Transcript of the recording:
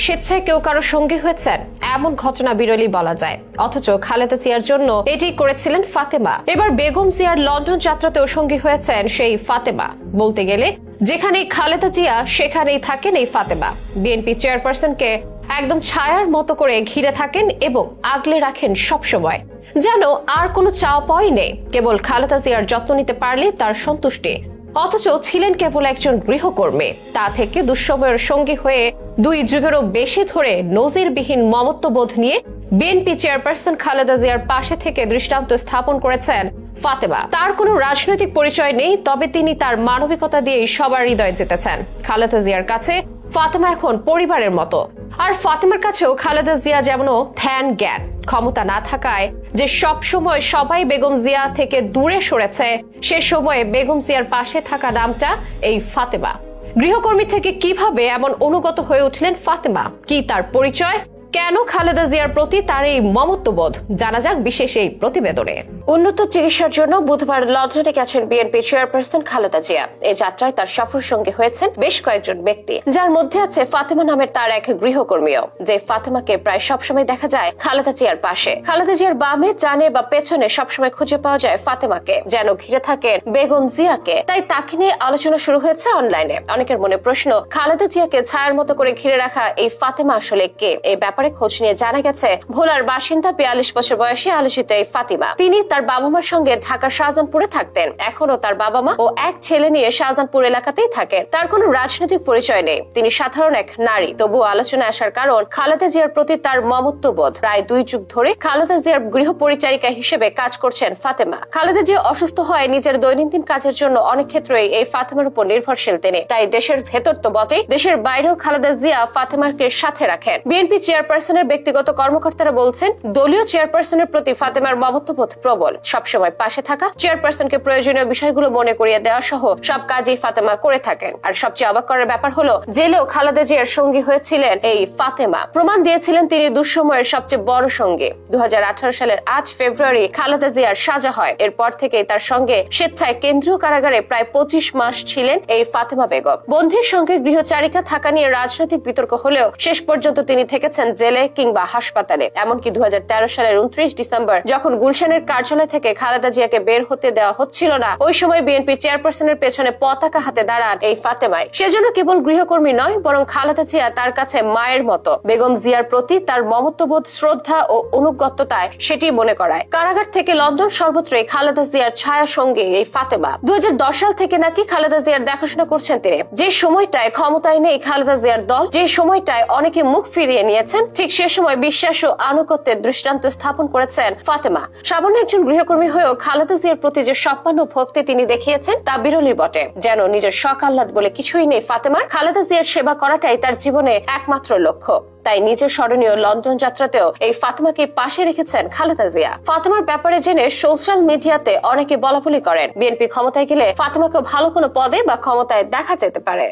স্বেচ্ছায় কেউ কারো সঙ্গী হয়েছেন এমন ঘটনা বিরলই বলা যায়, অথচ খালেদা জিয়ার জন্য এটি করেছিলেন ফাতেমা। এবার বেগম জিয়ার লন্ডন যাত্রাতেও সঙ্গী হয়েছেন সেই ফাতেমা। বলতে গেলে যেখানেই খালেদা জিয়া সেখানেই থাকেন এই ফাতেমা। বিএনপি চেয়ারপারসনকে একদম ছায়ার মতো করে ঘিরে থাকেন এবং আগলে রাখেন সবসময়, যেন আর কোনো চাওয়া পাওয়াই নেই, কেবল খালেদা জিয়ার যত্ন নিতে পারলে তার সন্তুষ্টি। অথচ ছিলেন কেবল একজন গৃহকর্মী, তা থেকে দুঃসময়ের সঙ্গী হয়ে 2 যুগেরও বেশি ধরে নজিরবিহীন মমত্ববোধ নিয়ে বিএনপি চেয়ারপারসন খালেদা জিয়ার পাশে থেকে দৃষ্টান্ত স্থাপন করেছেন ফাতেমা। তার কোনো রাজনৈতিক পরিচয় নেই, তবে তিনি তার মানবিকতা দিয়ে সবার হৃদয়ে জিতেছেন। খালেদা জিয়ার কাছে ফাতেমা এখন পরিবারের মতো, আর ফাতেমার কাছেও খালেদা জিয়া যেমন ধ্যান জ্ঞান। ক্ষমতা না থাকায় যে সব সময় সবাই বেগম জিয়া থেকে দূরে সরেছে, সে সময়ে বেগম জিয়ার পাশে থাকা নামটা এই ফাতেমা। গৃহকর্মী থেকে কিভাবে এমন অনুগত হয়ে উঠলেন ফাতেমা, কি তার পরিচয়, কেন খালেদা জিয়ার প্রতি তার এই মমত্ববোধ, জানা যাক বিশেষ এই প্রতিবেদনে। উন্নত চিকিৎসার জন্য বুধবার লন্ডনে গেছেন বিএনপি চেয়ারপারসন খালেদা জিয়া। এই যাত্রায় তার সফর সঙ্গী হয়েছেন বেশ কয়েকজন ব্যক্তি, যার মধ্যে আছে ফাতেমা নামের তার এক গৃহকর্মীও, যে ফাতেমাকে প্রায় সবসময় দেখা যায় খালেদা জিয়ার পাশে। খালেদা জিয়ার বামে, ডানে বা পেছনে সবসময় খুঁজে পাওয়া যায় ফাতেমাকে, যেন ঘিরে থাকেন বেগম জিয়াকে। তাই তাকে নিয়ে আলোচনা শুরু হয়েছে অনলাইনে। অনেকের মনে প্রশ্ন, খালেদা জিয়াকে ছায়ার মতো করে ঘিরে রাখা এই ফাতেমা আসলে কে? এই ব্যাপারে খোঁজ নিয়ে জানা গেছে, ভোলার বাসিন্দা 42 বছর বয়সী আলোচিত এই ফাতেমা, তিনি তার বাবা মার সঙ্গে ঢাকার শাহজাহানপুরে থাকতেন। এখনো তার বাবা মা ও এক ছেলে নিয়ে শাহজাহানপুর এলাকাতেই থাকেন। তার কোনো রাজনৈতিক পরিচয় নেই, তিনি সাধারণ এক নারী। তবুও আলোচনায় আসার কারণ খালেদা জিয়ার প্রতি তার মমত্ববোধ। প্রায় 2 যুগ ধরে খালেদা জিয়ার গৃহ পরিচারিকা হিসেবে কাজ করছেন ফাতেমা। খালেদা জিয়া অসুস্থ হয় নিজের দৈনন্দিন কাজের জন্য অনেক ক্ষেত্রেই এই ফাতেমার উপর নির্ভরশীল তিনি। তাই দেশের ভেতর তো বটেই, দেশের বাইরেও খালেদা জিয়া ফাতেমাকে সাথে রাখেন। বিএনপি চেয়ারপারসনের ব্যক্তিগত কর্মকর্তারা বলছেন, দলীয় চেয়ারপারসনের প্রতি ফাতেমার মমত্ববোধ প্রবল। সবসময় পাশে থাকা, চেয়ারপারসনকে প্রয়োজনীয় বিষয়গুলো মনে করিয়ে দেওয়া সহ সব কাজই ফাতেমা করে থাকেন। আর সবচেয়ে অবাক করার ব্যাপার হলো, জেলেও খালেদা জিয়ার সঙ্গী হয়েছিলেন এই ফাতেমা। প্রমাণ দিয়েছিলেন তিনি দুঃসময়ের সবচেয়ে বড় সঙ্গী। 2018 সালের 8 ফেব্রুয়ারি খালেদা জিয়ার সাজা হয়। এরপর থেকে তার সঙ্গে স্বেচ্ছায় কেন্দ্রীয় কারাগারে প্রায় 25 মাস ছিলেন এই ফাতেমা বেগম। বন্ধুর সঙ্গে গৃহচারিকা থাকা নিয়ে রাজনৈতিক বিতর্ক হলেও শেষ পর্যন্ত তিনি থেকেছেন জেলে কিংবা হাসপাতালে। এমনকি 2013 সালের 29 ডিসেম্বর যখন গুলশানের কার্যালয় থেকে খালেদা জিয়াকে বের হতে দেওয়া হচ্ছিল না, ওই সময় বিএনপি চেয়ারপারসনের পেছনে পতাকা হাতে দাঁড়ান এই ফাতেমাই। সেজন্য কেবল গৃহকর্মী নয়, বরং খালেদা জিয়া তার কাছে মায়ের মতো। বেগম জিয়ার প্রতি তার মমত্ববোধ, শ্রদ্ধা ও অনুগত্যতায় সেটি মনে করায়। কারাগার থেকে লন্ডন সর্বত্রই খালেদা জিয়ার ছায়া সঙ্গী এই ফাতেমা। 2010 সাল থেকে নাকি খালেদা জিয়ার দেখাশোনা করছেন তিনি। যে সময়টায় ক্ষমতায় নেই খালেদা জিয়ার দল, যে সময়টায় অনেকে মুখ ফিরিয়ে নিয়েছেন, ঠিক সে সময় বিশ্বাস ও আনুগত্যের দৃষ্টান্ত স্থাপন করেছেন ফাতেমা। সামান্য একজন গৃহকর্মী হয়েও খালেদা জিয়ার প্রতি যে সম্পন্ন ভক্তি তিনি দেখিয়েছেন, তা বিরলই বটে। যেন নিজের শখ আহ্লাদ বলে কিছুই নেই ফাতেমার। খালেদা জিয়ার সেবা করাটাই তার জীবনে একমাত্র লক্ষ্য। তাই নিজের স্মরণীয় লন্ডন যাত্রাতেও এই ফাতেমাকে পাশে রেখেছেন খালেদা জিয়া। ফাতেমার ব্যাপারে জেনে সোশ্যাল মিডিয়াতে অনেকে বলাবলি করেন, বিএনপি ক্ষমতায় গেলে ফাতেমাকে ভালো কোনো পদে বা ক্ষমতায় দেখা যেতে পারে।